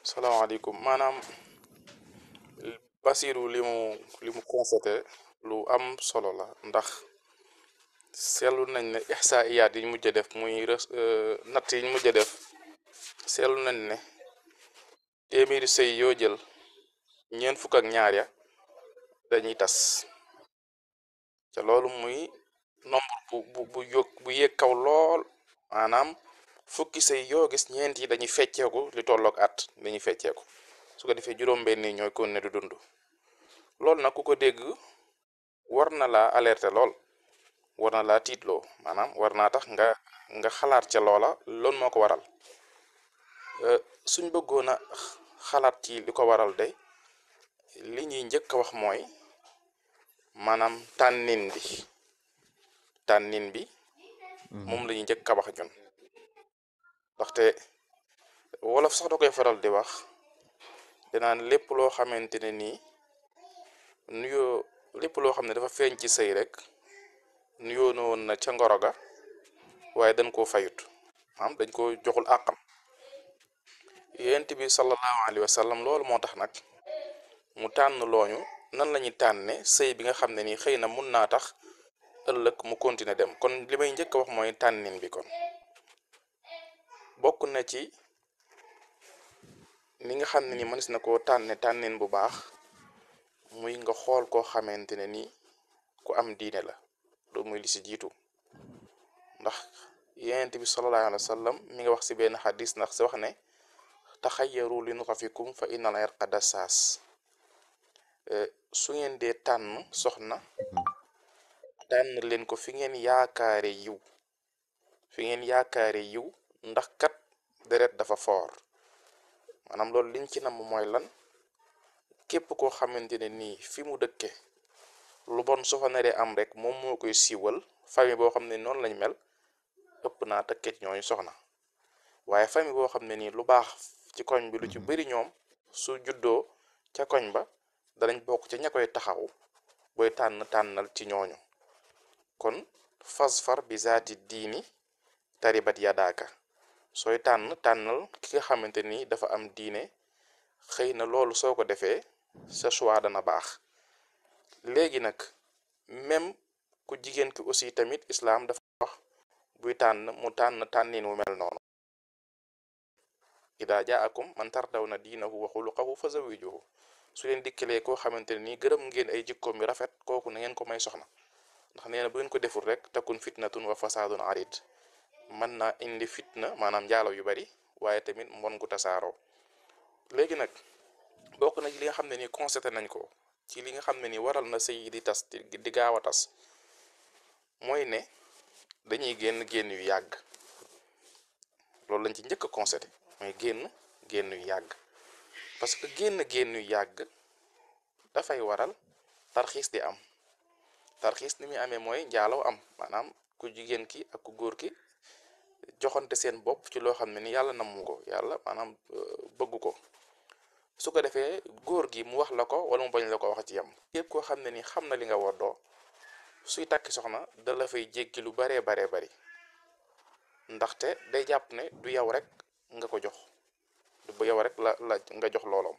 salaamaaleykum maanaam Basiru li mu constaté lu am solo la ndax seetlu nañ ne ixsaiyaat yi ñu mujj a def muy natt yi ñu mujj a def seetlu nañ ne téeméeri sëy yoo jël ñeent fukk ak ñaar ya dañuy tas te loolu muy nombre bu yéeg kaw lool maanaam fukki sëy yoo gis ñeent yi dañuy fecceeku li tolloog at dañuy fecceeku su ko defee juróom-benn yi ñooy kon ne du dund loolu nag ku ko dégg war na laa alerter lool war na laa tiitloo maanaam war naa tax nga xalaat ca loola loolu moo ko waral suñ bëggoon a xalaat ci li ko waral de li ñuy njëkk a wax mooy maanaam tànnin bi moom la ñuy njëkk a wax ñun ndaxte wolof sax da koy faral di wax dinaan lépp loo xamante ne nii nuyoo lépp loo xam ne dafa feeñ ci sëy rek nuyoo na woon na ca ngoro ga waaye dañ koo fayut maanaam dañ ko joxul àqam yonent bi sallallahu alayhi wa sallam loolu moo tax nag mu tànn looñu nan la ñuy tànne sëy bi nga xam ne nii xëy na mun naa tax ëllëg mu continuer dem kon li may njëkk a wax mooy tànnin bi kon bokk na ci ni nga xam ne ni mënees na koo tànnin bu baax muy nga xool koo xamante ne nii ku am diine la loolu muy li si jiitu ndax yonent bi sallallahu alayhi wa sallam mi nga wax si benn xadis ndax si wax ne taxayyaru li nuxafikum fa innal irqa dassaas su ngeen dee tànn soxna tànn leen ko fi ngeen yaakaare yiw ndax kat deret dafa foor maanaam loolu liñ ci namm mooy lan képp koo xamante ne nii fi mu dëkke lu bon su fa naree am rek moom moo koy siiwal famille boo xam ne noonu lañ mel ëpp naa tëkke ci ñooñu soxna waaye famille boo xam ne nii lu baax ci koñ bi lu ci bëri ñoom su juddoo ca koñ ba danañ bokk ca ña koy taxaw booy tànnal ci ñooñu kon fasfar bi zaati diini taribat yadaaka sooy tànnal ki nga xamante ni dafa am diine xëy na loolu soo ko defee sa choix dana baax léegi nag même ku jigéen ki aussi tamit islaam dafa wax buy mu tànnin wu mel noonu ida jaakum man tardawna diinahu wa xuluqahu fa zawijuhu su leen dikkalee koo xamante ne nii gërëm ngeen ay jikkoom yu rafet kooku na ngeen ko may soxna ndax nee na bu ngeen ko deful rek takun fitnatun wa fasaadun arid mën naa indi fitna maanaam njaalo yu bari waaye tamit mbon gu tasaaroo léegi nag bokk na ci li nga xam ne nii constaté nañ ko ci li nga xam ne nii waral na sëy di tas di gaaw a tas mooy ne dañuy génn yu yàgg loolu lañ ci njëkk a constaté mooy génn yu yàgg parce que génn yu yàgg dafay waral tarxiis di am tarxiis ni muy amee mooy njaaloo am maanaam ku jigéen ki ak ku góor ki joxante seen bopp ci loo xam ne ni yàlla namu ko yàlla maanaam bëgg ko su ko defee góor gi mu wax la ko wala mu bañ la ko wax ci yam képp koo xam ne ni xam na li nga woddoo suy takki soxna da la fay jéggi lu baree bari ndaxte day jàpp ne du yow rek nga ko jox du ba yow rek la nga jox looloom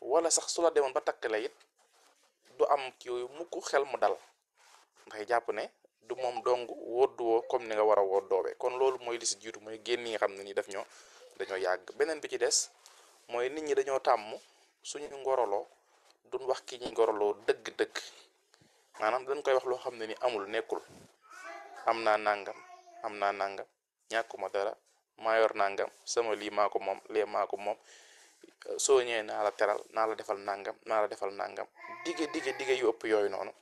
wala sax su la demoon ba takk la it du am yooyu mukk xel mu dal ndax jàpp ne du moom dong wodduwoo comme ni nga war a woddoobe kon loolu mooy li si jiitu mooy génn yi nga xam ne ni dañoo yàgg beneen bi ci des mooy nit ñi dañoo tàmm suñu ngoroloo duñ wax ki ñuy ngoroloo dëgg-dëgg maanaam dañ koy wax loo xam ne ni amul nekkul am naa nangam ñàkkuma dara maa yor nangam sama lii maa ko moom lee maa ko moom soo ñëwee naa la teral naa la defal nangam dige yu ëpp yooyu noonu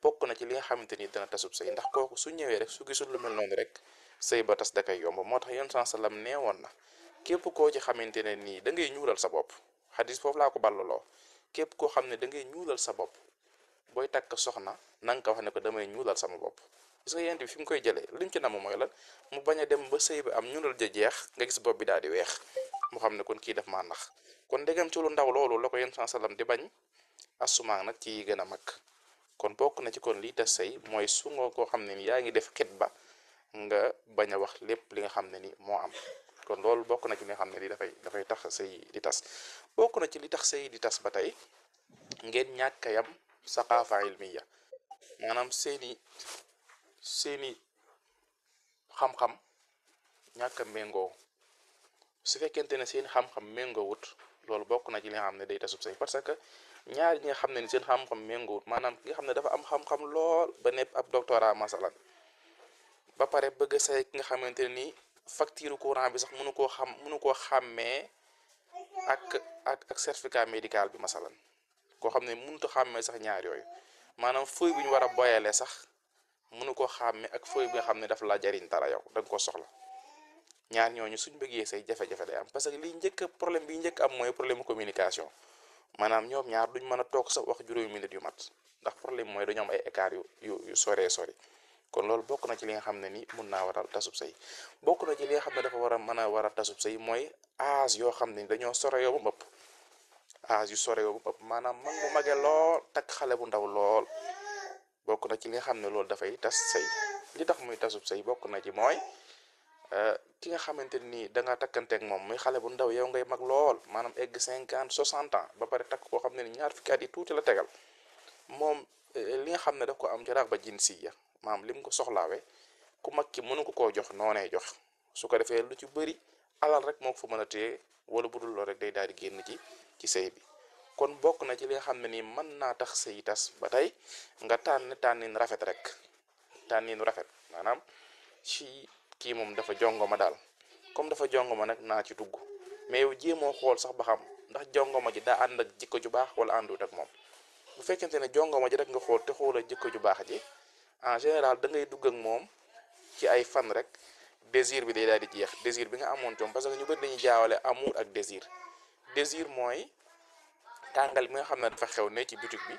bokk na ci li nga xamante ni dana tasub sëy ndax kooku su ñëwee rek su gisul lu mel noonu rek sëy ba tas da koy yomb moo tax yonent sallam nee woon na képp koo ci xamante ne nii da ngay ñuulal sa bopp xadis foofu laa ko ballaloo képp koo xam ne da ngay ñuulal sa bopp booy takk soxna na nga ko wax ne ko damay ñuulal sama bopp gis nga yent bi fi mu koy jëlee lim ci namm mooy lan mu bañ a dem ba sëy ba am ñuulal ja jeex nga gis bopp bi daal di weex mu xam ne kon kii daf maa nax kon ndegam ci lu ndaw loolu la ko yonent sallam di bañ asumaan nag ci yi gën a mag kon bokk na ci kon lii tas sëy mooy su nga koo xam ne ni yaa ngi def xit ba nga bañ a wax lépp li nga xam ne ni moo am kon loolu bokk na ci li nga xam ne li dafay tax sëy di tas. bokk na ci li tax sëy di tas ba tey ngeen ñàkk a yam saqaafa ilmiya, maanaam seeni xam-xam ñàkk a méngoo. su fekkente ne seen xam-xam méngoowut loolu bokk na ci li nga xam ne day tasub sëy, parce que ñaar ñi nga xam ne ni seen xam-xam méngoowut, maanaam ki nga xam ne dafa am xam-xam lool ba nepp ab doctorat masalan, ba pare bëgg a sëy ki nga xamante ne nii facture courant bi sax mënu koo xàmmee ak certificat médical bi masalan, koo xam ne mënut a xàmmee sax ñaar yooyu, maanaam feuille bu ñu war a boyale sax mënu koo xàmmee ak feuille bi nga xam ne dafa la jariñ dara yow da nga ko soxla. ñaar ñooñu suñ bëggee say jafe-jafe day am, parce que liy njëkk problème bi njëkk am mooy problème communication, maanaam ñoom ñaar duñ mën a toog sax wax juróomi minute yu mat, ndax problème mooy dañoo am ay écart yu soree sori. kon loolu bokk na ci li nga xam ne ni mun naa waral tasub sëy. bokk na ci li nga xam ne dafa war a mën a waral tasub sëy mooy âge yoo xam ne dañoo sore yoo ba ëpp, âge yu sore yoo ba ëpp, maanaam mag mu mage lool takk xale bu ndaw lool, bokk na ci li nga xam ne loolu dafay tas sëy. li tax muy tasub sëy bokk na ci mooy ki nga xamante ni da nga takkanteeg moom muy xale bu ndaw yow ngay mag lool, maanaam egg 50 60 ans ba pare takk koo xam ne ni ñaar fukki at yi tuuti la tegal, moom li nga xam ne daf ko am ci rax ba jinsiya, maanaam lim ko soxlaawee ku mag ki mënu ko koo jox noonee jox, su ko defee lu ci bëri alal rek moo ko fa mën a téye, wala bu dul lool rek day daal di génn ci sëy bi. kon bokk na ci li nga xam ne nii mën naa tax sëy tas ba tey nga tànnin rafet rek, tànnin rafet maanaam ci kii moom dafa jongoma daal, comme dafa jongoma nag naa ci dugg, mais yow jéemoo xool sax ba xam ndax jongoma ji daa ànd ak jikko ju baax wala àndut ak moom. bu fekkente ne jongoma ji rek nga xool te xoolal jikko ju baax ji, en général da ngay dugg ak moom ci ay fan rek désir bi day daal di jeex, désir bi nga amoon ci moom, parce que ñu bëri dañuy jaawale amour ak désir. désir mooy tàngal bi nga xam ne dafa xew ne ci boutique bi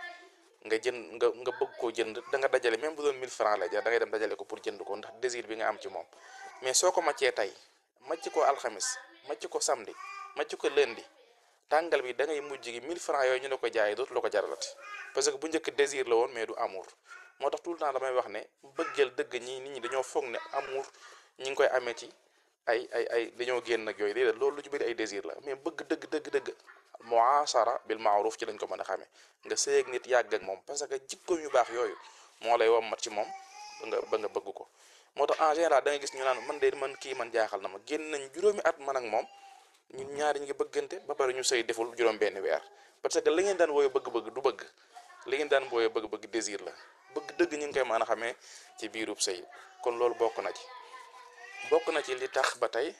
nga bëgg koo jënd, da nga dajale même bu doon 1000 francs la jar da ngay dem dajale ko pour jënd ko ndax désir bi nga am ci moom. mais soo ko maccee tey macc ko alxamis macc ko samedi macc ko lundi, tàngal bi da ngay mujj gi 1000 francs yooyu ñu ne ko jaayee dootu la ko jaralati, parce que bu njëkk désir la woon mais du amour. moo tax tout le temps damay wax ne bëggeel dëgg nit ñi dañoo foog ne amour ñi ngi koy amee ci ay dañoo génn ak yooyu déedéet, loolu lu ci bëri ay désir la, mais bëgg dëgg muasara bil maaruf ci lañ ko mën a xamee, nga sëy ak nit yàgg ak moom, parce que jikko yu baax yooyu moo lay wommat ci moom ba nga bëgg ko. moo tax en général da ngay gis ñu naan man kii man jaaxal na ma, génn nañ juróomi at man ak moom ñun ñaari ñu ngi bëggante ba pare ñu sëy deful juróom benn weer, parce que li ngeen daan wooye bëgg-bëgg du bëgg, li ngeen daan wooye bëgg-bëgg désir la, bëgg dëgg ñu ngi koy mën a xamee ci biirub sëy. kon loolu bokk na ci li tax ba tey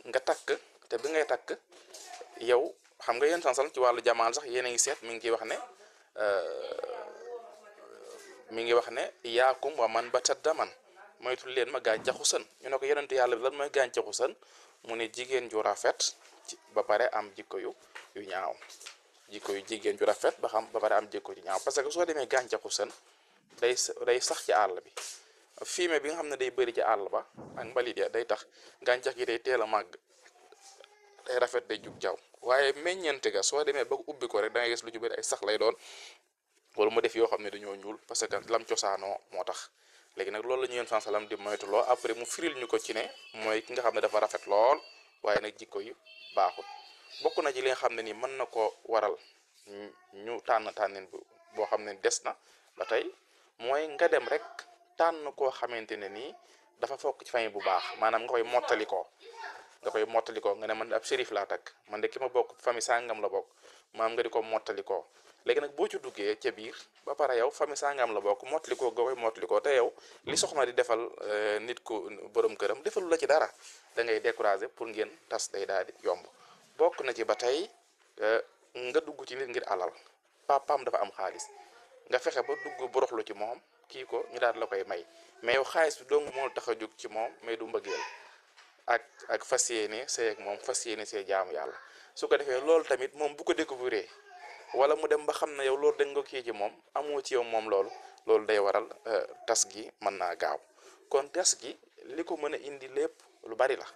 nga takk, te bi ngay takk yow xam nga yéen sansal ci wàllu jamaan sax yéen a ngi seet mi ngi ciy wax ne iyaakum wa man batat daman, moytul leen ma gàncaxu sën. ñu ne ko yonente yàlla bi lan mooy gàncaxu sën, mu ne jigéen ju rafet ba pare am jikko yu ñaaw, jikko yu jigéen ju rafet ba pare am jikko yu ñaaw. parce que soo demee gàncaxu sën day sax ci àll bi, fumier bi nga xam ne day bëri ci àll ba ak mbalit ya day tax gàncax gi day teel a màgg, day rafet, day jug jaww. waaye meññeente ga soo demee ba ubbi ko rek da ngay gis lu ci bëri ay sax lay doon, wala mu def yoo xam ne dañoo ñuul, parce que lam cosaanoo moo tax. léegi nag loolu la ñu yéen sansalam di moytuloo, après mu firil ñu ko ci ne mooy ki nga xam ne dafa rafet lool waaye nag jikko yi baaxul. bokk na ci li nga xam ne nii mën na ko waral ñu tànnin boo xam ne des na ba tey, mooy nga dem rek tànn koo xamante ne nii dafa fokk ci famille bu baax, maanaam nga koy mottalikoo nga ne man ab shérif laa takk, man de ki ma bokk famille sangam la bokk, maam nga di ko mottalikoo. léegi nag boo ci duggee ca biir ba pare yow famille sangam la bokk, mottalikoo nga koy mottalikoo te yow li soxna di defal nit ku borom këram defalu la ci dara, da ngay décourager pour ngeen tas day daal di yomb. bokk na ci ba tey nga dugg ci nit ngir alal, papaam dafa am xaalis, nga fexe ba dugg boroxlu ci moom kii ko ñu daal la koy may, mais yow xaalis bi dong moo tax a jóg ci moom, mais du mbëggeel ak fas yéene sëy ak moom, fas yéene see jaamu yàlla. su ko defee loolu tamit moom bu ko découvrir wala mu dem ba xam ne yow loolu dañ nga kii ci moom, amoo ci yow moom loolu day waral tas gi mën naa gaaw. kon tas gi li ko mën a indi lépp lu bari la,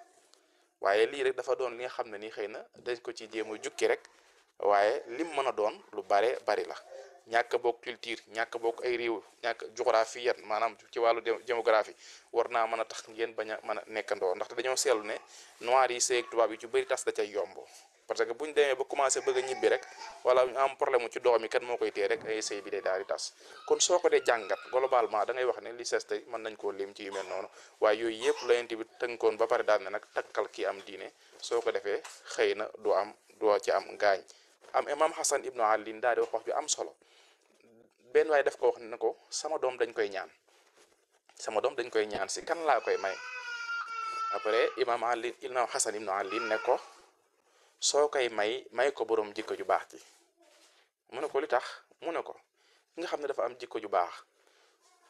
waaye lii rek dafa doon li nga xam ne nii xëy na dañ ko ci jéem a jukki rek, waaye lim mën a doon lu bari la. ñàkk bokk culture ñàkk bokk ay réew ñàkk géographie maanaam ci wàllu démographie war naa mën a tax ngeen bañ a mën a nekkandoo ndaxte dañoo seetlu ne noir yi seeg tubaab yi ci bëri tas da cay yomb parce que buñ demee ba commencé bëgg a ñibbi rek wala ñu am problème ci doom yi kan moo koy téye rek ay sëy bi day daal di tas kon soo ko dee jàngat globalement da ngay wax ne licence tey mën nañ koo lim ci yu mel noonu waaye yooyu yëpp la yent bi tënkoon ba pare daal ne nag takkal kii am diine soo ko defee xëy na doo ci am ngaañ am imam Hassan ibnu Ali daal di wax ju am solo benn waaye daf ko wax ne ko sama doom dañ koy ñaan si kan laa koy may après imam Hassan ibnu Ali ne ko soo koy may ko borom jikko ju baax ji mu ne ko li tax mu ne ko ki nga xam ne dafa am jikko ju baax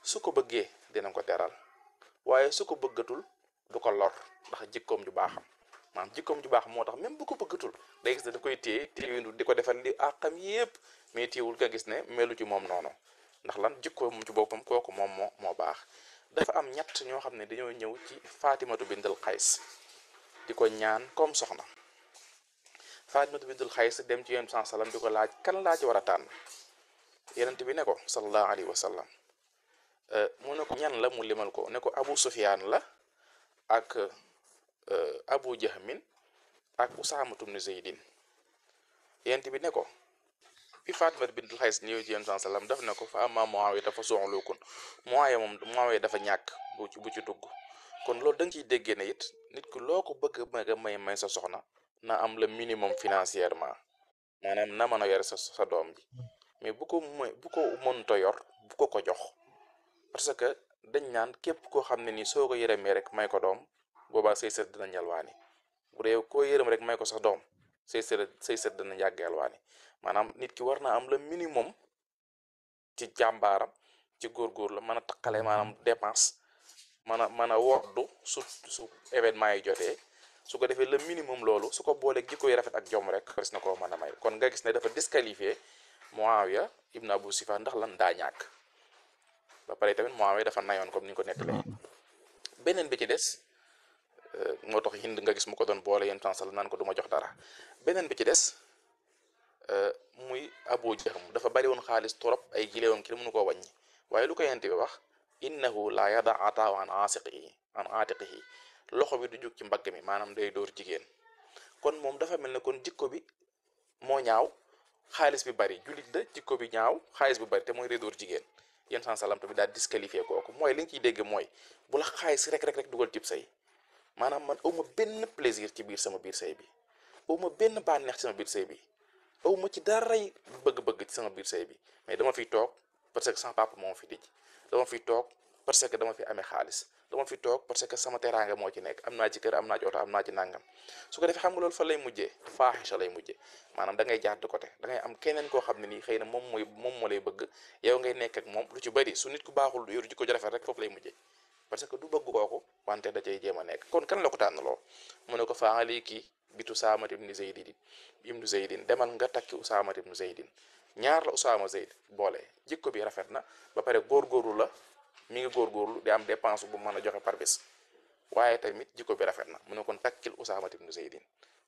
su ko bëggee dina ko teral waaye su ko bëggatul du ko lor ndax jikkoom ju baaxam maanaam jikkoom ju baax moo tax même bu ko bëggatul day gis ne da koy téye di ko defal li àqam yépp mais téewul nga gis ne melu ci moom noonu ndax lan jikkoom ci boppam kooku moom moo baax. dafa am ñett ñoo xam ne dañoo ñëw ci Fatimatu bintul Xays di ko ñaan comme soxna Fatimatu bintul Xays dem ci Yonent bi sallam di ko laaj kan laa ci war a tànn Yonent bi ne ko sallallahu alayhi wa sallam mu ne ko ñan la mu limal ko ne ko Abu Sufyaan la ak Abu Jahmin ak Usaamatu bnu Zaydin Yonent bi ne ko bi Fatimatu bintul Xays ñëw ci Yonent bi sallam daf ne ko fa amma Muawiya dafa soxlukun Muawiya dafa ñàkk bu ci dugg kon loolu da nga ciy déggee ne it nit ku loo ko bëgg a may sa soxna na am le minimum financièrement maanaam na mën a yor sa doom ji mais bu ko mënta yor bu ko jox parce que dañ naan képp koo xam ne nii soo ko yërëmee rek may ko doom boobaa say sët dina yalwaani bu dee koo yërëm rek may ko sax doom say sët dina yàgg yalwaani maanaam nit ki war naa am le minimum ci jàmbaaram ci góorgóor la mën a takkale maanaam dépense mën a woddu su événement yi jotee su ko defee le minimum loolu su ko boolee jikko yi rafet ak jom rek res na koo mën a may kon nga gis ne dafa disqualifié Muawiya ibn Abu Sufyan ndax lan daa ñàkk ba pare tamit Muawiya dafa nayoon comme ni ñu ko nettalee beneen bi ci des moo tax Hind nga gis mu ko doon boole yéen tansal naan ko du ma jox dara beneen bi ci des muy Abu Jahm dafa bari woon xaalis trop ay gileewam ki mënu koo wàññi waaye lu ko yent bi wax innahu la yada ataaw an aatiqihi loxo bi du jug ci mbagg mi maanaam day dóor jigéen kon moom dafa mel ne kon jikko bi moo ñaaw xaalis bi bari jullit da jikko bi ñaaw xaalis bi bari te mooy day dóor jigéen yéen san salam tamit daal disqualifié kooku mooy li nga ciy dégg mooy bu la xaalis rek dugal cib say maanaam man awma benn plaisir ci biir sama biir say bi awma benn bànneex ci sama biir say bi awma ci daray bëgg-bëgg ci sama biir say bi mais dama fiy toog parce que sama papa moo fi dij dama fiy toog parce que dama fi amee xaalis dama fi toog parce que sama teraanga moo ci nekk am naa ci kër am naa ci oto am naa ci nangam su ko defee xam nga loolu fa lay mujjee faaxisa lay mujjee maanaam da ngay jaar de côté da ngay am keneen koo xam ne nii xëy na moom moo lay bëgg yow ngay nekk ak moom lu ci bëri su nit ku baaxul yor ji ko rafet rek foofu lay mujjee parce que du bëgg kooku wante da cay jéem a nekk kon kan la ko tànnaloo mu ne ko faali kii bitu Usaama ibnu Zaydin demal nga takki Usaama ibnu Zaydin ñaar la Usaama Zayd boole jikko bi rafet na ba pare góorgóorlu la mi ngi góorgóorlu di am dépense bu mën a joxe par bés waaye tamit jikko bi rafet na mu ne kon takkil Usaama ibnu Zaydin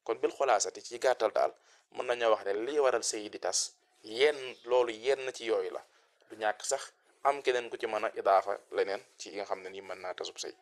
kon bil xolaasati ci gàttal daal mën nañoo wax ne li waral sëy di tas yenn ci yooyu la du ñàkk sax am keneen ku ci mën a idaafa leneen ci yi nga xam ne nii mën naa tasub sëy